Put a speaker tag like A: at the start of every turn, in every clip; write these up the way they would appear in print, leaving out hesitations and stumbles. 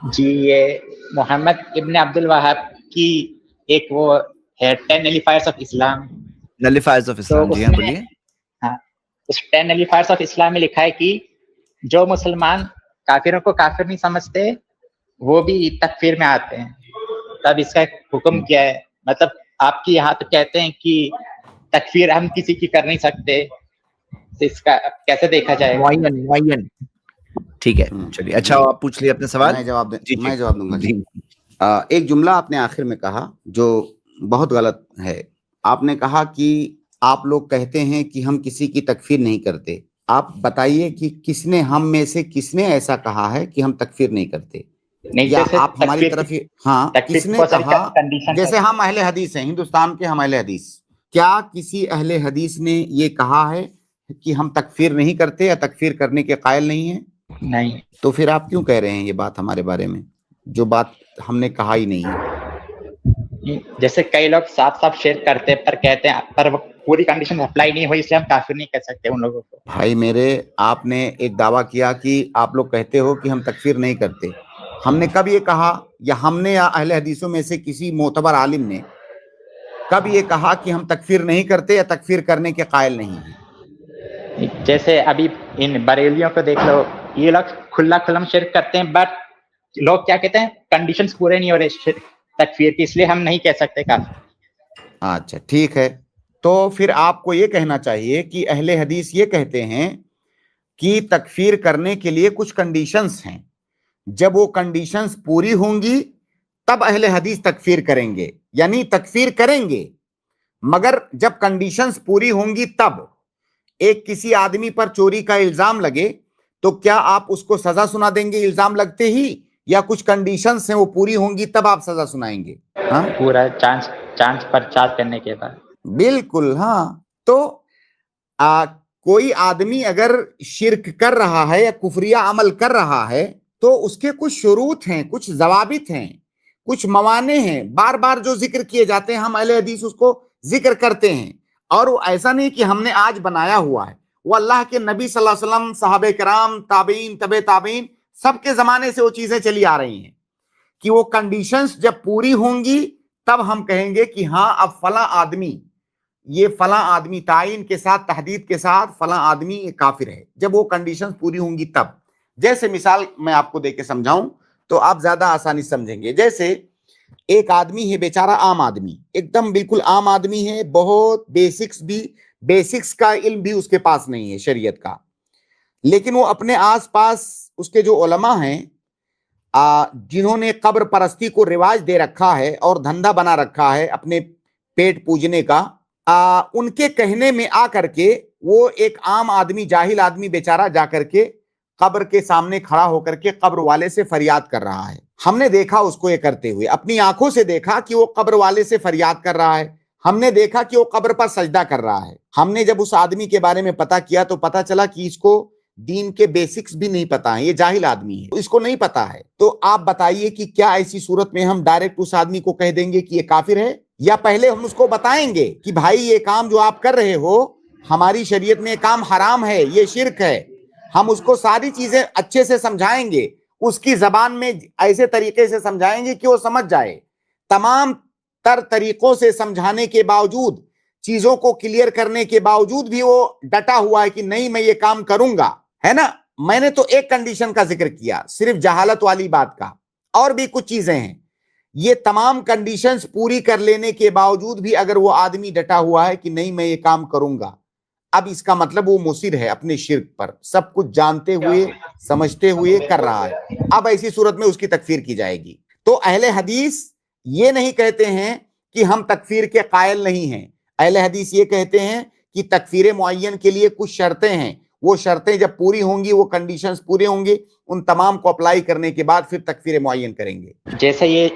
A: جی یہ محمد ابن عبد الوہاب کی ایک وہ ہے 10 نلیفائرز آف اسلام.
B: نلیفائرز آف
A: تو
B: اسلام، جی
A: اس
B: ہاں
A: میں
B: بولیے.
A: ہاں اس 10 نلیفائرز آف اسلام میں لکھا ہے کہ جو مسلمان کافروں کو کافر نہیں سمجھتے وہ بھی تکفیر میں آتے ہیں. تب اس کا ایک حکم کیا ہے، مطلب آپ کی یہاں تو کہتے ہیں کہ تکفیر ہم کسی کی کر نہیں سکتے، تو اس کا کیسے دیکھا جائے گا؟
B: معین. ٹھیک ہے چلیے، اچھا آپ پوچھ لیے اپنے سوال.
C: میں جواب دوں گا.
B: جی
C: ایک جملہ آپ نے آخر میں کہا جو بہت غلط ہے. آپ نے کہا کہ آپ لوگ کہتے ہیں کہ ہم کسی کی تکفیر نہیں کرتے. آپ بتائیے کہ کس نے ہم میں سے کس نے ایسا کہا ہے کہ ہم تکفیر نہیں کرتے،
A: نہیں
C: یا
A: جیسے
C: آپ ہماری
A: تکفیر
C: طرف ہاں
A: تکفیر
C: کس
A: کی
C: نے
A: بہت ساری
C: کہا؟
A: کنڈیشن
C: جیسے ہم اہل حدیث ہیں، ہندوستان کے ہم اہل حدیث، کیا کسی اہل حدیث نے یہ کہا ہے کہ ہم تکفیر نہیں کرتے یا تکفیر کرنے کے قائل نہیں ہیں؟
A: نہیں.
C: تو پھر آپ کیوں کہہ رہے ہیں یہ بات ہمارے بارے میں جو بات ہم نے کہا ہی نہیں ہے؟
A: جیسے کئی لوگ صاف صاف شرک کرتے پر کہتے ہیں پر پوری کنڈیشن اپلائی نہیں ہوئی اس لیے ہم کافر نہیں کہہ سکتے ان لوگوں کو.
C: بھائی میرے، آپ نے ایک دعویٰ کیا کہ آپ لوگ کہتے ہو کہ ہم تکفیر نہیں کرتے. ہم نے کب یہ کہا، یا ہم نے یا اہل حدیثوں میں سے کسی معتبر عالم نے کب یہ کہا کہ ہم تکفیر نہیں کرتے یا تکفیر کرنے کے قائل نہیں ہیں؟
A: جیسے ابھی ان بریلیوں کو دیکھ لو، یہ لوگ کھلا کھلم شرک کرتے ہیں بٹ لوگ کیا کہتے ہیں کنڈیشنز پورے نہیں ہو رہے تکفیر کی، اس لیے ہم نہیں کہہ سکتے کافر.
C: اچھا ٹھیک ہے، تو پھر آپ کو یہ کہنا چاہیے کہ اہل حدیث یہ کہتے ہیں کہ تکفیر کرنے کے لیے کچھ کنڈیشنز ہیں، جب وہ کنڈیشنز پوری ہوں گی تب اہل حدیث تکفیر کریں گے. یعنی تکفیر کریں گے مگر جب کنڈیشنز پوری ہوں گی تب. ایک کسی آدمی پر چوری کا الزام لگے تو کیا آپ اس کو سزا سنا دیں گے الزام لگتے ہی، یا کچھ کنڈیشنز ہیں وہ پوری ہوں گی تب آپ سزا سنائیں گے؟ ہاں
A: پورا چانس پر چارج کرنے کے بعد.
C: بالکل ہاں. تو کوئی آدمی اگر شرک کر رہا ہے یا کفریہ عمل کر رہا ہے تو اس کے کچھ شروط ہیں، کچھ ضوابط ہیں، کچھ موانع ہیں، بار بار جو ذکر کیے جاتے ہیں ہم اہل حدیث اس کو ذکر کرتے ہیں. اور وہ ایسا نہیں کہ ہم نے آج بنایا ہوا ہے، وہ اللہ کے نبی صلی اللہ علیہ وسلم، صحابہ کرام، تابعین، تبع تابعین، سب کے زمانے سے وہ چیزیں چلی آ رہی ہیں کہ وہ کنڈیشنز جب پوری ہوں گی تب ہم کہیں گے کہ ہاں اب فلاں آدمی، یہ فلاں آدمی تعین کے ساتھ، تحدید کے ساتھ فلاں آدمی یہ کافر ہے. جب وہ کنڈیشنز پوری ہوں گی تب. جیسے مثال میں آپ کو دے کے سمجھاؤں تو آپ زیادہ آسانی سمجھیں گے. جیسے ایک آدمی ہے بیچارہ، عام آدمی، ایک دم بالکل عام آدمی ہے، بہت بیسکس کا علم بھی اس کے پاس نہیں ہے شریعت کا، لیکن وہ اپنے آس پاس اس کے جو علماء ہیں جنہوں نے قبر پرستی کو رواج دے رکھا ہے اور دھندا بنا رکھا ہے اپنے پیٹ پوجنے کا، ان کے کہنے میں آ کر کے وہ ایک عام آدمی، جاہل آدمی بیچارہ جا کر کے قبر کے سامنے کھڑا ہو کر کے قبر والے سے فریاد کر رہا ہے. ہم نے دیکھا اس کو یہ کرتے ہوئے، اپنی آنکھوں سے دیکھا کہ وہ قبر والے سے فریاد کر رہا ہے. ہم نے دیکھا کہ وہ قبر پر سجدہ کر رہا ہے. ہم نے جب اس آدمی کے بارے میں پتا کیا تو پتا چلا کہ اس کو دین کے بیسکس بھی نہیں پتا ہیں، یہ جاہل آدمی ہے، اس کو نہیں پتا ہے. تو آپ بتائیے کہ کیا ایسی صورت میں ہم ڈائریکٹ اس آدمی کو کہہ دیں گے کہ یہ کافر ہے، یا پہلے ہم اس کو بتائیں گے کہ بھائی یہ کام جو آپ کر رہے ہو ہماری شریعت میں یہ کام حرام ہے، یہ شرک ہے. ہم اس کو ساری چیزیں اچھے سے سمجھائیں گے، اس کی زبان میں ایسے طریقے سے سمجھائیں گے کہ وہ سمجھ جائے. تمام تر طریقوں سے سمجھانے کے باوجود، چیزوں کو کلیئر کرنے کے باوجود بھی وہ ڈٹا ہوا ہے کہ نہیں میں یہ کام کروں گا، ہے نا. میں نے تو ایک کنڈیشن کا ذکر کیا، صرف جہالت والی بات کا، اور بھی کچھ چیزیں ہیں. یہ تمام کنڈیشنز پوری کر لینے کے باوجود بھی اگر وہ آدمی ڈٹا ہوا ہے کہ نہیں میں یہ کام کروں گا، اب اس کا مطلب وہ مصر ہے اپنے شرک پر، سب کچھ جانتے ہوئے سمجھتے ہوئے کر رہا ہے. اب ایسی صورت میں اس کی تکفیر کی جائے گی. تو اہل حدیث یہ نہیں کہتے ہیں کہ ہم تکفیر کے قائل نہیں ہیں. اہل حدیث یہ کہتے ہیں کہ تکفیر معین کے لیے کچھ شرطیں ہیں، وہ شرطیں جب پوری ہوں گی، وہ کنڈیشنز پورے ہوں گے، ان تمام کو اپلائی کرنے کے بعد پھر تکفیر معین کریں گے.
A: جیسے یہ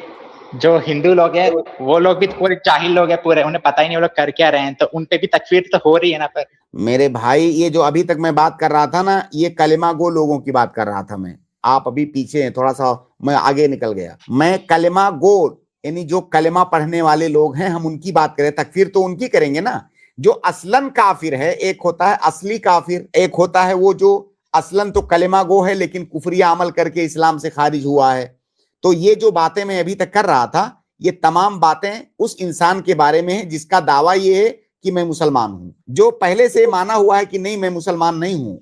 A: جو ہندو لوگ ہیں وہ لوگ بھی پورے جاہل لوگ ہیں، پورے انہیں پتہ ہی نہیں وہ لوگ کر کیا رہے ہیں، تو ان پہ بھی تکفیر تو ہو رہی ہے نا. پر
C: میرے بھائی یہ جو ابھی تک میں بات کر رہا تھا نا، یہ کلمہ گو لوگوں کی بات کر رہا تھا میں. آپ ابھی پیچھے ہیں تھوڑا سا، میں آگے نکل گیا. میں کلمہ گو یعنی جو کلمہ پڑھنے والے لوگ ہیں ہم ان کی بات کریں. تکفیر تو ان کی کریں گے نا جو اصلاً کافر ہے. ایک ہوتا ہے اصلی کافر، ایک ہوتا ہے وہ جو اصلاً تو کلمہ گو ہے لیکن کفریہ عمل کر کے اسلام سے خارج ہوا ہے. تو یہ جو باتیں میں ابھی تک کر رہا تھا یہ تمام باتیں اس انسان کے بارے میں ہیں جس کا دعویٰ یہ ہے کہ میں مسلمان ہوں. جو پہلے سے مانا ہوا ہے کہ نہیں میں مسلمان نہیں ہوں,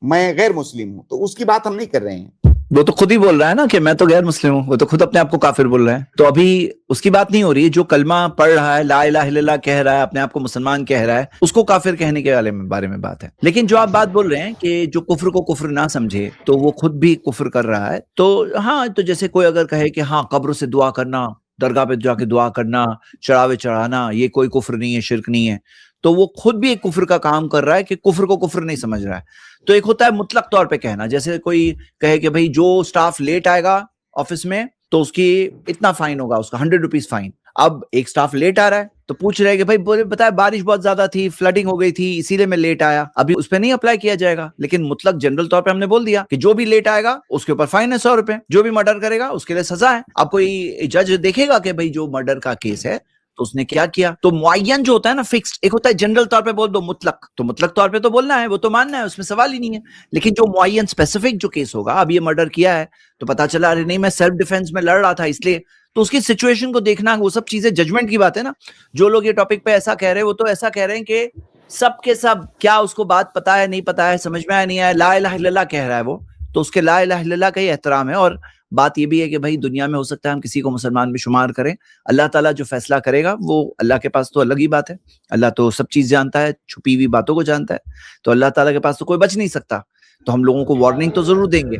C: میں غیر مسلم ہوں, تو اس کی بات ہم نہیں کر رہے ہیں.
B: وہ تو خود ہی بول رہا ہے نا کہ میں تو غیر مسلم ہوں, وہ تو خود اپنے آپ کو کافر بول رہا ہے. تو ابھی اس کی بات نہیں ہو رہی ہے. جو کلمہ پڑھ رہا ہے, لا الہ الا اللہ کہہ رہا ہے, اپنے آپ کو مسلمان کہہ رہا ہے, اس کو کافر کہنے کے بارے میں بات ہے. لیکن جو آپ بات بول رہے ہیں کہ جو کفر کو کفر نہ سمجھے تو وہ خود بھی کفر کر رہا ہے, تو ہاں, تو جیسے کوئی اگر کہے کہ ہاں قبر سے دعا کرنا, درگاہ پہ جا کے دعا کرنا, چڑھاوے چڑھانا, یہ کوئی کفر نہیں ہے, شرک نہیں ہے, تو وہ خود بھی ایک کفر کا کام کر رہا ہے کہ کفر کو کفر نہیں سمجھ رہا ہے. تو ایک ہوتا ہے مطلق طور پہ کہنا, جیسے کوئی کہے کہ بھائی جو سٹاف لیٹ آئے گا آفس میں تو اس کی اتنا فائن ہوگا, اس کا 100 روپیز فائن. اب ایک سٹاف لیٹ آ رہا ہے تو پوچھ رہے کہ بھائی بتائے بارش بہت زیادہ تھی, فلڈنگ ہو گئی تھی, اسی لیے میں لیٹ آیا. ابھی اس پہ نہیں اپلائی کیا جائے گا, لیکن مطلق جنرل طور پہ ہم نے بول دیا کہ جو بھی لیٹ آئے گا اس کے اوپر فائن ہے 100 روپے, جو بھی مرڈر کرے گا اس کے لیے سزا ہے. اب کوئی جج دیکھے گا کہ بھائی جو مرڈر کا کیس ہے تو اس نے کیا کیا, تو معین جو ہوتا ہے نا فکسڈ, ایک ہوتا ہے جنرل طور پہ بول دو مطلق, تو مطلق طور پہ تو بولنا ہے, وہ تو ماننا ہے, اس میں سوال ہی نہیں ہے. لیکن جو معین اسپیسیفک جو کیس ہوگا, اب یہ مرڈر کیا ہے تو پتا چلا ارے نہیں میں سیلف ڈیفینس میں لڑ رہا تھا اس لیے, تو اس کی سچویشن کو دیکھنا, وہ سب چیزیں ججمنٹ کی بات ہے نا. جو لوگ یہ ٹاپک پہ ایسا کہہ رہے ہیں وہ تو ایسا کہہ رہے ہیں کہ سب کے سب کیا اس کو بات پتا ہے نہیں پتا ہے, سمجھ میں آیا نہیں آیا, لا الہ الا اللہ کہہ رہا ہے وہ, تو اس کے لا الہ الا اللہ کا ہی احترام ہے. اور بات یہ بھی ہے کہ بھائی دنیا میں ہو سکتا ہے ہم کسی کو مسلمان بھی شمار کریں, اللہ تعالیٰ جو فیصلہ کرے گا وہ اللہ کے پاس تو الگ ہی بات ہے, اللہ تو سب چیز جانتا ہے, چھپی ہوئی باتوں کو جانتا ہے, تو اللہ تعالیٰ کے پاس تو کوئی بچ نہیں سکتا. تو ہم لوگوں کو وارننگ تو ضرور دیں گے,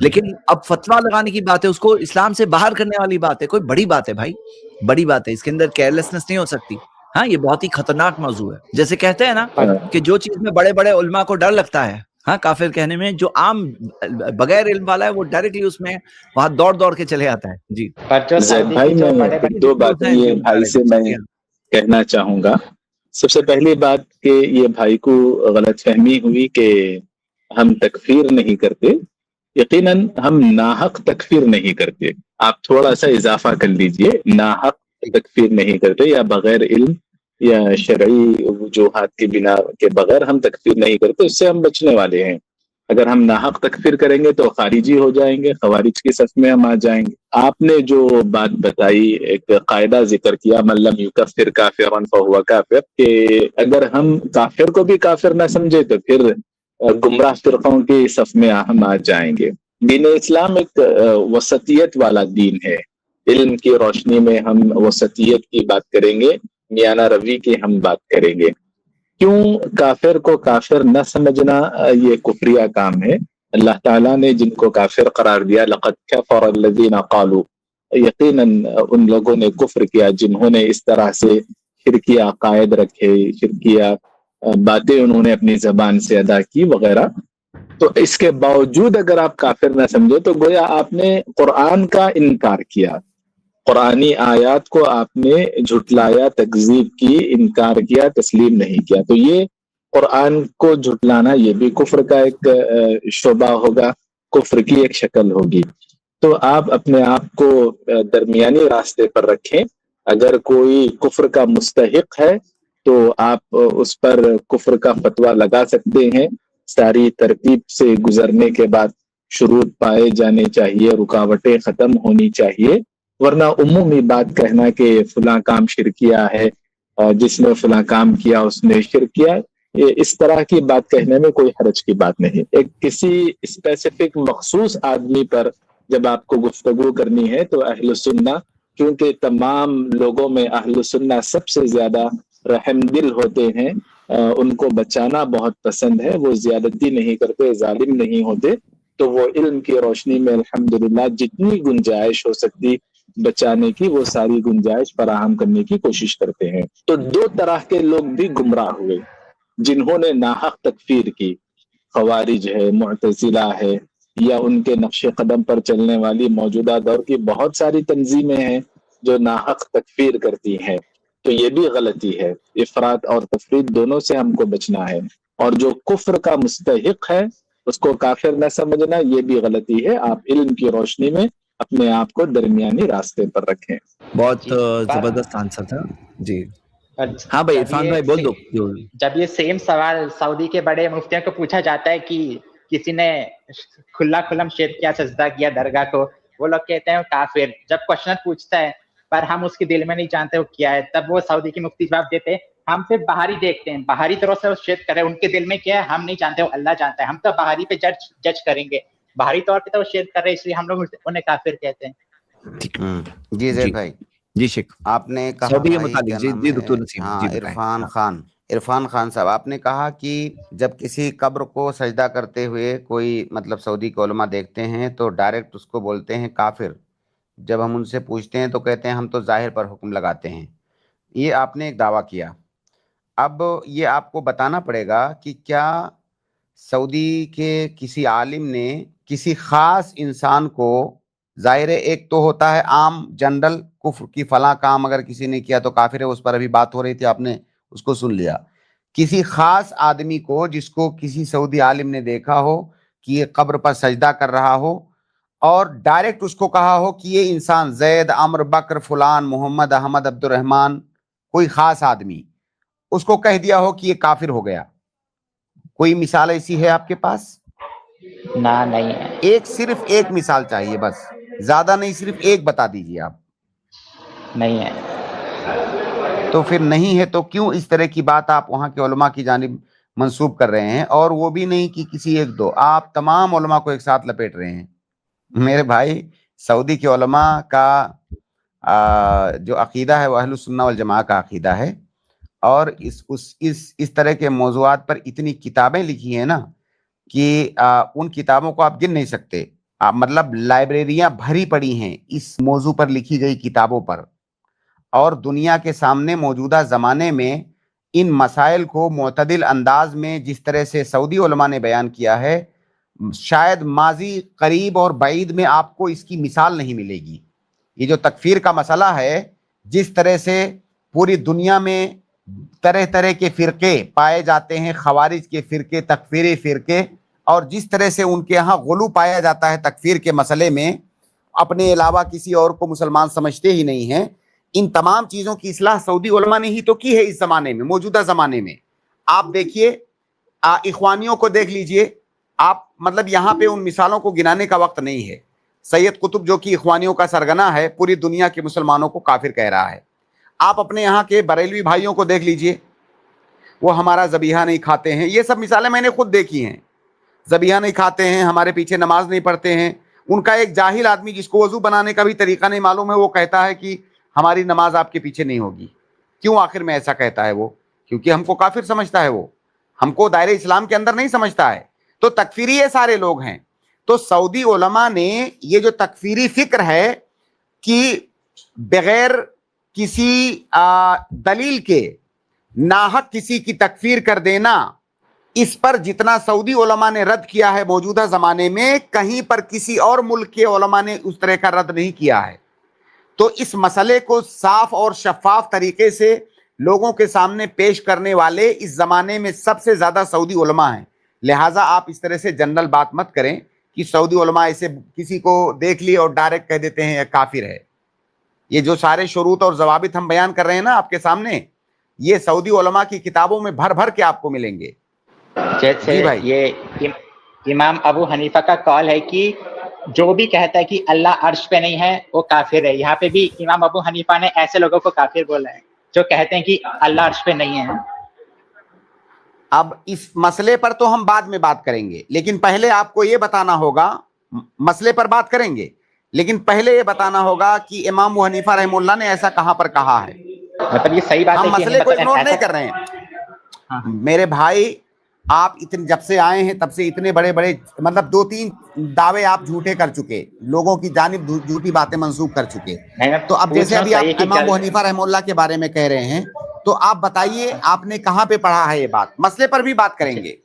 B: لیکن اب فتویٰ لگانے کی بات ہے, اس کو اسلام سے باہر کرنے والی بات ہے, کوئی بڑی بات ہے بھائی, بڑی بات ہے, اس کے اندر کیئرلیسنس نہیں ہو سکتی. ہاں یہ بہت ہی خطرناک موضوع ہے. جیسے کہتے ہیں نا کہ جو چیز میں بڑے بڑے علماء کو ڈر لگتا ہے ہاں کافر کہنے میں, جو عام بغیر علم والا ہے وہ ڈائریکٹلی اس میں وہاں دوڑ کے چلے آتا ہے. جی
D: بھائی میں 2 باتیں یہ بھائی سے میں کہنا چاہوں گا. سب سے پہلی بات کہ یہ بھائی کو غلط فہمی ہوئی کہ ہم تکفیر نہیں کرتے. یقیناً ہم ناحق تکفیر نہیں کرتے. آپ تھوڑا سا اضافہ کر لیجئے, ناحق تکفیر نہیں کرتے, یا بغیر علم یا شرعی وجوہات کی بنا کے بغیر ہم تکفیر نہیں کرتے, اس سے ہم بچنے والے ہیں. اگر ہم ناحق تکفیر کریں گے تو خارجی ہو جائیں گے, خوارج کی صف میں ہم آ جائیں گے. آپ نے جو بات بتائی, ایک قاعدہ ذکر کیا, من لم یکفر کافرا فہو کافر, کہ اگر ہم کافر کو بھی کافر نہ سمجھے تو پھر گمراہ فرقوں کی صف میں ہم آ جائیں گے. دین اسلام ایک وسطیت والا دین ہے. علم کی روشنی میں ہم وسطیت کی بات کریں گے, میانہ روی کی ہم بات کریں گے. کیوں کافر کو کافر نہ سمجھنا یہ کفریہ کام ہے. اللہ تعالیٰ نے جن کو کافر قرار دیا, لقد کفر الذین قالوا, یقیناً ان لوگوں نے کفر کیا جنہوں نے اس طرح سے شرکیہ عقائد رکھے, شرکیہ باتیں انہوں نے اپنی زبان سے ادا کی وغیرہ. تو اس کے باوجود اگر آپ کافر نہ سمجھے تو گویا آپ نے قرآن کا انکار کیا, قرآنی آیات کو آپ نے جھٹلایا, تکذیب کی, انکار کیا, تسلیم نہیں کیا. تو یہ قرآن کو جھٹلانا یہ بھی کفر کا ایک شعبہ ہوگا, کفر کی ایک شکل ہوگی. تو آپ اپنے آپ کو درمیانی راستے پر رکھیں. اگر کوئی کفر کا مستحق ہے تو آپ اس پر کفر کا فتویٰ لگا سکتے ہیں. ساری ترتیب سے گزرنے کے بعد شروط پائے جانے چاہیے, رکاوٹیں ختم ہونی چاہیے, ورنہ عمومی بات کہنا کہ فلاں کام شرکیہ ہے, جس نے فلاں کام کیا اس نے شرک کیا, اس طرح کی بات کہنے میں کوئی حرج کی بات نہیں. ایک کسی اسپیسیفک مخصوص آدمی پر جب آپ کو گفتگو کرنی ہے تو اہل سنہ, کیونکہ تمام لوگوں میں اہل سنہ سب سے زیادہ رحم دل ہوتے ہیں, ان کو بچانا بہت پسند ہے, وہ زیادتی نہیں کرتے, ظالم نہیں ہوتے, تو وہ علم کی روشنی میں الحمدللہ جتنی گنجائش ہو سکتی بچانے کی وہ ساری گنجائش فراہم کرنے کی کوشش کرتے ہیں. تو 2 طرح کے لوگ بھی گمراہ ہوئے جنہوں نے ناحق تکفیر کی, خوارج ہے, معتزلہ ہے, یا ان کے نقش قدم پر چلنے والی موجودہ دور کی بہت ساری تنظیمیں ہیں جو ناحق تکفیر کرتی ہیں. تو یہ بھی غلطی ہے, افراط اور تفریط دونوں سے ہم کو بچنا ہے. اور جو کفر کا مستحق ہے اس کو کافر نہ سمجھنا یہ بھی غلطی ہے. آپ علم کی روشنی میں اپنے آپ کو درمیانی راستے پر رکھیں.
B: بہت زبردست آنسر تھا. جی ہاں بھائی عرفان بھائی بول دو.
A: جب یہ سیم سوال سعودی کے بڑے مفتیوں کو پوچھا جاتا ہے کہ کسی نے کھلا کھلم شرک کیا, سجدہ کیا درگاہ کو, वो लोग कहते हैं वो काफिर। जब क्वेश्चन पूछता है पर हम उसके दिल में नहीं जानते वो क्या है, तब वो सऊदी की मुफ्ती जवाब देते हैं हम सिर्फ बाहरी देखते हैं, बाहरी तरह से वो शेयर कर रहे हैं, उनके दिल में क्या है हम नहीं जानते, वो अल्लाह जानता है, हम तो बाहरी पे जज करेंगे, बाहरी तौर पे तो वो शेयर कर रहे हैं, इसलिए हम लोग उन्हें काफिर कहते हैं।
C: जी जैद भाई।
B: जी शेख,
C: आपने कहा
B: सऊदी के
C: भाई,
B: मुतालिक
C: क्या
B: जी
C: नाम
B: डॉक्टर
C: है?
B: नसीम,
C: हाँ,
B: जी बताएं।
C: इरफान खान साहब, आपने कहा कि जब किसी कब्र को सजदा करते हुए कोई मतलब सऊदी के उलमा देखते हैं तो डायरेक्ट उसको बोलते हैं काफिर। जब हम उनसे पूछते हैं तो कहते हैं हम तो जाहिर पर हुक्म लगाते हैं। ये आपने एक दावा किया। अब ये आपको बताना पड़ेगा कि क्या सऊदी के किसी आलिम ने किसी खास इंसान को, जाहिर है एक तो होता है आम जनरल कुफ्र की फला काम अगर किसी ने किया तो काफिर है, उस पर अभी बात हो रही थी, आपने उसको सुन लिया। किसी खास आदमी को जिसको किसी सऊदी आलिम ने देखा हो कि ये कब्र पर सजदा कर रहा हो और डायरेक्ट उसको कहा हो कि ये इंसान जैद, अमर, बकर, फुलान, मोहम्मद, अहमद, अब्दुर्रहमान, कोई खास आदमी, उसको कह दिया हो कि ये काफिर हो गया। कोई मिसाल ऐसी है आपके पास?
A: ना, नहीं है।
C: एक, सिर्फ एक मिसाल चाहिए बस, ज्यादा नहीं, सिर्फ एक बता दीजिए आप।
A: नहीं है।
C: तो फिर नहीं है तो क्यों इस तरह की बात आप वहां के उलमा की जानिब मंसूब कर रहे हैं? और वो भी नहीं कि किसी एक दो, आप तमाम उलमा को एक साथ लपेट रहे हैं। मेरे भाई, सऊदी के उलमा का जो अकीदा है वो अहलुस सुन्ना वल जमाअह का अकीदा है, और इस तरह के मौज़ूआत पर इतनी किताबें लिखी हैं ना कि उन किताबों को आप गिन नहीं सकते। मतलब लाइब्रेरियां भरी पड़ी हैं इस मौजू पर लिखी गई किताबों पर, और दुनिया के सामने मौजूदा ज़माने में इन मसाइल को मुतदिल अंदाज में जिस तरह से सऊदी उलमा ने बयान किया है, शायद माजी, करीब और बाईद में आपको इसकी मिसाल नहीं मिलेगी। ये जो तकफीर का मसला है, जिस तरह से पूरी दुनिया में तरह तरह के फ़िरके पाए जाते हैं, खवारिज के फ़िरके, तकफीरी फ़िरके, और जिस तरह से उनके यहाँ गुलू पाया जाता है तकफीर के मसले में, अपने अलावा किसी और को मुसलमान समझते ही नहीं हैं। इन तमाम चीज़ों की इस्लाह सऊदी उलमा ने ही तो की है इस ज़माने में, मौजूदा ज़माने में। आप देखिए, इख्वानियों को देख लीजिए आप, मतलब यहाँ पे उन मिसालों को गिनाने का वक्त नहीं है। सैयद कुतुब जो कि इख्वानियों का सरगना है, पूरी दुनिया के मुसलमानों को काफिर कह रहा है। आप अपने यहाँ के बरेलवी भाइयों को देख लीजिए, वो हमारा ज़बीहा नहीं खाते हैं। ये सब मिसालें मैंने खुद देखी हैं। ज़बीहा नहीं खाते हैं, हमारे पीछे नमाज नहीं पढ़ते हैं। उनका एक जाहिल आदमी जिसको वज़ू बनाने का भी तरीका नहीं मालूम है, वो कहता है कि हमारी नमाज आपके पीछे नहीं होगी। क्यों आखिर में ऐसा कहता है वो? क्योंकि हमको काफिर समझता है, वो हमको दायरे इस्लाम के अंदर नहीं समझता है। तो तकफीरी ये सारे लोग हैं। तो सऊदी उलमा ने ये जो तकफीरी फिक्र है कि बगैर किसी दलील के नाहक किसी की तकफीर कर देना, इस पर जितना सऊदी उलमा ने रद्द किया है मौजूदा जमाने में, कहीं पर किसी और मुल्क के उलमा ने उस तरह का रद्द नहीं किया है। तो इस मसले को साफ और शफाफ तरीके से लोगों के सामने पेश करने वाले इस जमाने में सबसे ज्यादा सऊदी उलमा हैं। लिहाजा आप इस तरह से जनरल बात मत करें कि सऊदी उलमा ऐसे किसी को देख लिए और डायरेक्ट कह देते हैं काफिर है। ये जो सारे शुरूत और जवाबित हम बयान कर रहे हैं ना आपके सामने, ये सऊदी उलमा की किताबों में भर भर के आपको मिलेंगे।
A: जैसे भाई, ये इमाम अबू हनीफा का कॉल है कि जो भी कहता है कि अल्लाह अर्श पे नहीं है वो काफिर है। यहाँ पे भी इमाम अबू हनीफा ने ऐसे लोगों को काफिर बोला है जो कहते हैं कि अल्लाह अर्श पे नहीं है।
C: अब इस मसले पर तो हम बाद में बात करेंगे, लेकिन पहले आपको ये बताना होगा, मसले पर बात करेंगे लेकिन पहले ये बताना होगा कि इमाम अबू हनीफा रहमुल्लाह ने ऐसा कहां पर कहा है।
A: मतलब ये सही बात है,
C: हम मसले को इग्नोर नहीं कर रहे हैं। मेरे भाई, आप इतने जब से आए हैं तब से इतने बड़े बड़े मतलब 2-3 दावे आप झूठे कर चुके, लोगों की जानिब झूठी बातें मंसूब कर चुके। तो अब जैसे अभी आप इमाम अबू हनीफा रहमुल्लाह के बारे में कह रहे हैं, तो आप बताइए आपने कहाँ पे पढ़ा है ये बात? मसले पर भी बात करेंगे।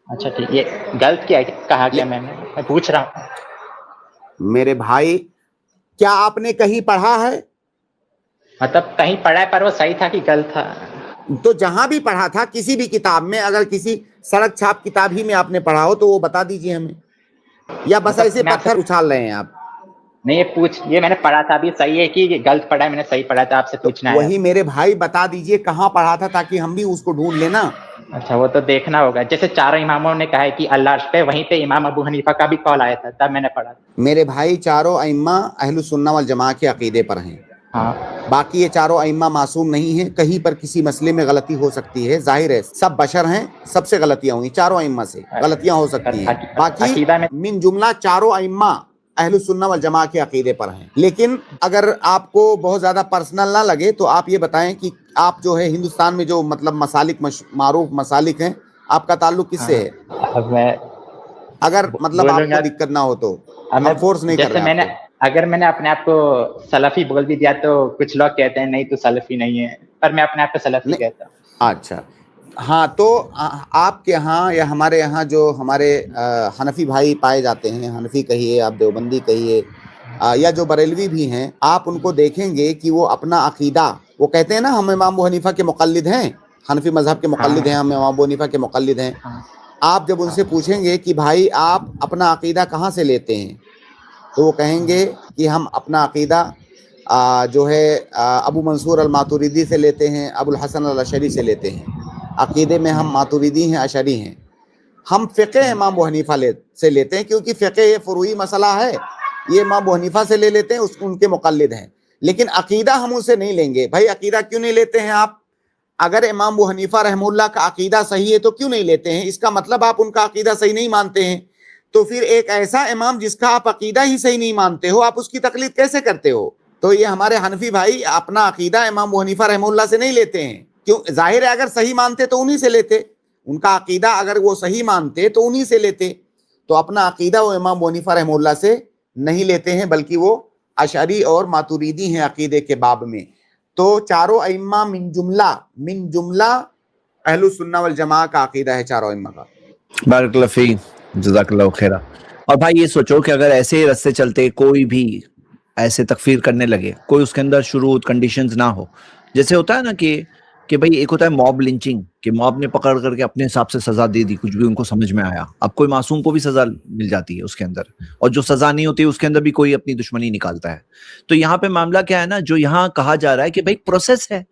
A: अच्छा ठीक, ये गलत क्या कहा क्या मैं पूछ रहा हूँ।
C: मेरे भाई, क्या आपने कहीं पढ़ा है?
A: मतलब कहीं पढ़ा है पर वो सही था कि गलत था?
C: तो जहां भी पढ़ा था, किसी भी किताब में, अगर किसी सड़क छाप किताब ही में आपने पढ़ा हो तो वो बता दीजिए हमें, या बस ऐसे पत्थर उछाल रहे हैं आप?
A: नहीं, ये मैंने पढ़ा था, अभी सही है कि गलत पढ़ा है? मैंने सही पढ़ा था, आपसे पूछना है।
C: वही मेरे भाई बता दीजिए कहाँ पढ़ा था ताकि हम भी उसको ढूंढ लेना
A: अच्छा, वो तो देखना होगा। जैसे चारों इमामों ने कहा है कि अल्लाह अर्श पे, वहीं पे इमाम अबू हनीफा का भी कौल आया था, तब मैंने पढ़ा।
C: मेरे भाई चारों अइम्मा अहलुस सुन्ना वल जमा के अकीदे पर हैं।
A: हाँ
C: बाकी ये चारों अइम्मा मासूम नहीं है, कहीं पर किसी मसले में गलती हो सकती है, जाहिर है सब बशर हैं, सबसे गलतियां हुई, चारों अइम्मा से गलतियां हो सकती हैं। बाकी
A: अकीदा में
C: मिन जुमला चारों अइम्मा अहलुस सुन्ना वल जमा के अकीदे पर हैं। लेकिन अगर आपको बहुत ज्यादा पर्सनल ना लगे तो आप ये बताएं कि आप जो है हिंदुस्तान में जो मतलब मसालिक मारूफ मसालिक हैं, आपका ताल्लुक किससे है?
A: अब मैं
C: अगर मतलब
A: बोलूंगा
C: आपको दिक्कत ना हो तो
A: अब
C: हम फोर्स नहीं कर
A: जैसे
C: रहे हैं
A: अगर मैंने अपने आप को सलफी बोल भी दिया तो कुछ लोग कहते हैं नहीं तू सलफी नहीं है, पर मैं अपने आप को सलफी
C: नहीं।
A: कहता हूँ।
C: अच्छा, हाँ, तो आपके यहाँ या हमारे यहाँ जो हमारे हनफी भाई पाए जाते हैं, हनफी कहिए, आप देवबंदी कहिए, या जो बरेलवी भी हैं, आप उनको देखेंगे कि वो अपना अकीदा, वो कहते हैं ना हम इमाम अबू हनीफा के मुक़ल्लिद हैं, हनफी मजहब के मुक़ल्लिद हैं, हम इमाम अबू हनीफा के मुक़ल्लिद हैं। आप जब उनसे पूछेंगे कि भाई आप अपना अकीदा कहाँ से लेते हैं, तो वो कहेंगे कि हम अपना अकीदा जो है अबू मंसूर अल मातुरीदी से लेते हैं, अबुल हसन अल अशरी से लेते हैं। अकीदे में हम मातुरीदी हैं, अशरी हैं। हम फ़िक़्ह इमाम अबू हनीफा से लेते हैं, क्योंकि फ़िक़्ह ये फ़ुरूई मसला है, ये इमाम अबू हनीफा से ले लेते हैं, उनके मुक़ल्लिद हैं। लेकिन अकीदा हम उनसे नहीं लेंगे। भाई अकीदा क्यों नहीं लेते हैं आप? अगर इमाम अबू हनीफा रहमुल्लाह का अकीदा सही है तो क्यों नहीं लेते हैं? इसका मतलब आप उनका अकीदा सही नहीं मानते हैं। तो फिर एक ऐसा इमाम जिसका आप अकीदा ही सही नहीं मानते हो, आप उसकी तकलीद कैसे करते हो? तो ये हमारे हनफी भाई अपना अकीदा इमाम अबू हनीफा रहमुल्लाह से नहीं लेते हैं। क्यों? जाहिर है अगर सही मानते तो उन्हीं से लेते, उनका अकीदा अगर वो सही मानते तो उन्हीं से लेते। तो अपना अकीदा वो इमाम अबू हनीफा रहमुल्लाह से नहीं लेते हैं, बल्कि वो अशरी और मातुरीदी हैं अकीदे के बाब में। तो चारों अइम्मा मिन जुमला अहलुस सुन्ना वल जमा का अकीदा है चारों अइम्मा का।
B: बारकल्लाहु फीक, जज़ाकल्लाहु खैरा। और भाई ये सोचो कि अगर ऐसे रास्ते चलते कोई भी ऐसे तकफीर करने लगे, कोई उसके अंदर शुरूत कंडीशंस ना हो, जैसे होता है ना कि भाई एक होता है मॉब लिंचिंग, कि मॉब ने पकड़ करके अपने हिसाब से सजा दे दी, कुछ भी उनको समझ में आया। अब कोई मासूम को भी सजा मिल जाती है उसके अंदर, और जो सजा नहीं होती उसके अंदर भी कोई अपनी दुश्मनी निकालता है। तो यहाँ पे मामला क्या है ना, जो यहाँ कहा जा रहा है कि भाई प्रोसेस है,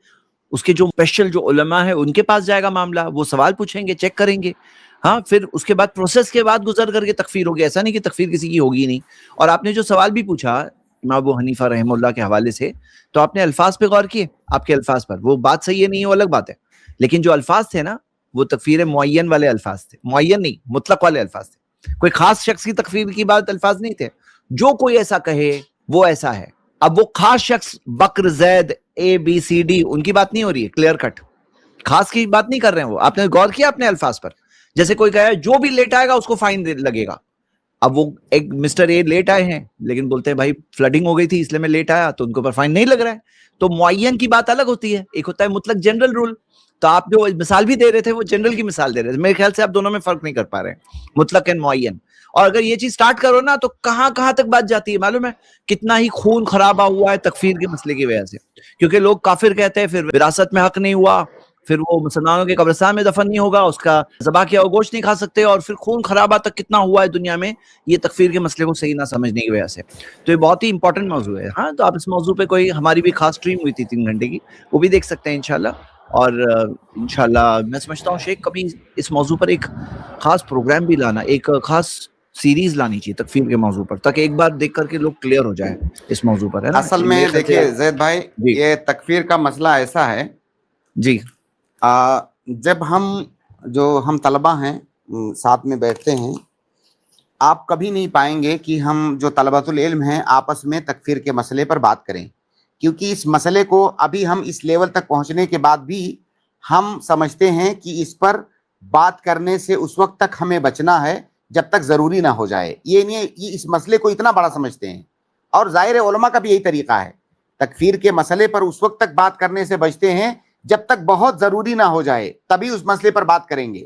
B: उसके जो स्पेशल जो उलमा है उनके पास जाएगा मामला, वो सवाल पूछेंगे, चेक करेंगे, हाँ, फिर उसके बाद प्रोसेस के बाद गुजर करके तकफीर होगी। ऐसा नहीं कि तकफीर किसी की होगी नहीं। और आपने जो सवाल भी पूछा इमाम अबू हनीफा रहमुल्लाह के हवाले से, तो आपने अल्फाज पे गौर किए, आपके अल्फाज पर, वो बात सही है नहीं है वो अलग बात है, लेकिन जो अल्फाज थे ना वो तकफीर मुअय्यन वाले अल्फाज थे, मुअय्यन नहीं मुतलक वाले अल्फाज थे। कोई खास शख्स की तकफीर की बात अल्फाज नहीं थे, जो कोई ऐसा कहे वो ऐसा है। अब वो खास शख्स बकर जैद ABCD उनकी बात नहीं हो रही है, क्लियर कट खास की बात नहीं कर रहे हैं वो। आपने गौर किया अपने अल्फाज पर? जैसे कोई कहे जो भी लेट आएगा उसको फाइन लगेगा। अब वो एक मिस्टर A लेट आए हैं, लेकिन बोलते हैं भाई फ्लडिंग हो गई थी इसलिए मैं लेट आया, तो उनके ऊपर फाइन नहीं लग रहा है। तो मुअय्यन की बात अलग होती है, एक होता है मुतलक जनरल रूल। तो आप जो मिसाल भी दे रहे थे वो जनरल की मिसाल दे रहे थे, मेरे ख्याल से आप दोनों में फर्क नहीं कर पा रहे हैं, मुतलक एंड मुअय्यन। और अगर ये चीज स्टार्ट करो ना तो कहां कहां तक बात जाती है मालूम है? कितना ही खून खराबा हुआ है तकफीर के मसले की वजह से, क्योंकि लोग काफिर कहते हैं, फिर विरासत में हक नहीं हुआ, फिर वो मुसलमानों के कब्रिस्तान में दफन नहीं होगा, उसका ज़बा किया हुआ गोश्त नहीं खा सकते, और फिर खून खराबा तक कितना हुआ है दुनिया में, ये तकफीर के मसले को सही ना समझने की वजह से। तो ये बहुत ही इंपॉर्टेंट मौजू है। हाँ, तो आप इस मौजू पे कोई हमारी भी खास स्ट्रीम हुई थी 3 घंटे की, वो भी देख सकते हैं इंशाल्लाह। और इंशाल्लाह मैं समझता हूँ शेख कभी इस मौजू पर एक खास प्रोग्राम भी लाना, एक खास सीरीज लानी चाहिए तकफीर के मौजू पर, ताकि एक बार देख करके लोग क्लियर हो जाए इस मौजू पर, है ना?
C: असल में देखिए जैद भाई, ये तकफीर का मसला ऐसा है
B: जी,
C: जब हम तलबा हैं साथ में बैठते हैं, आप कभी नहीं पाएंगे कि हम जो तलबातुल इल्म हैं आपस में तकफीर के मसले पर बात करें, क्योंकि इस मसले को अभी हम इस लेवल तक पहुंचने के बाद भी हम समझते हैं कि इस पर बात करने से उस वक्त तक हमें बचना है जब तक ज़रूरी ना हो जाए। ये नहीं, ये इस मसले को इतना बड़ा समझते हैं, और ज़ाहिर है उलमा का भी यही तरीका है, तकफीर के मसले पर उस वक्त तक बात करने से बचते हैं जब तक बहुत ज़रूरी ना हो जाए, तभी उस मसले पर बात करेंगे।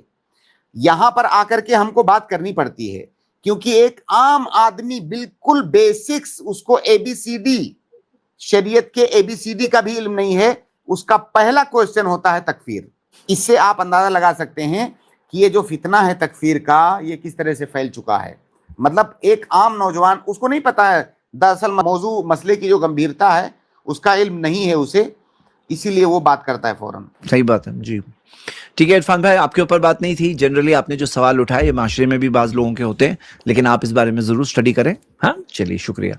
C: यहाँ पर आकर के हमको बात करनी पड़ती है, क्योंकि एक आम आदमी बिल्कुल बेसिक्स, उसको ABCD, शरीयत के ABCD का भी इल्म नहीं है, उसका पहला क्वेश्चन होता है तकफीर। इससे आप अंदाजा लगा सकते हैं कि ये जो फितना है तकफीर का, ये किस तरह से फैल चुका है। मतलब एक आम नौजवान, उसको नहीं पता है दरअसल मौजू मसले की जो गंभीरता है, उसका इल्म नहीं है उसे, اسی لیے وہ بات کرتا ہے فوراً.
B: صحیح بات ہے جی. ٹھیک ہے عرفان بھائی، آپ کے اوپر بات نہیں تھی، جنرلی آپ نے جو سوال اٹھائے یہ معاشرے میں بھی بعض لوگوں کے ہوتے ہیں، لیکن آپ اس بارے میں ضرور اسٹڈی کریں. ہاں چلیے شکریہ.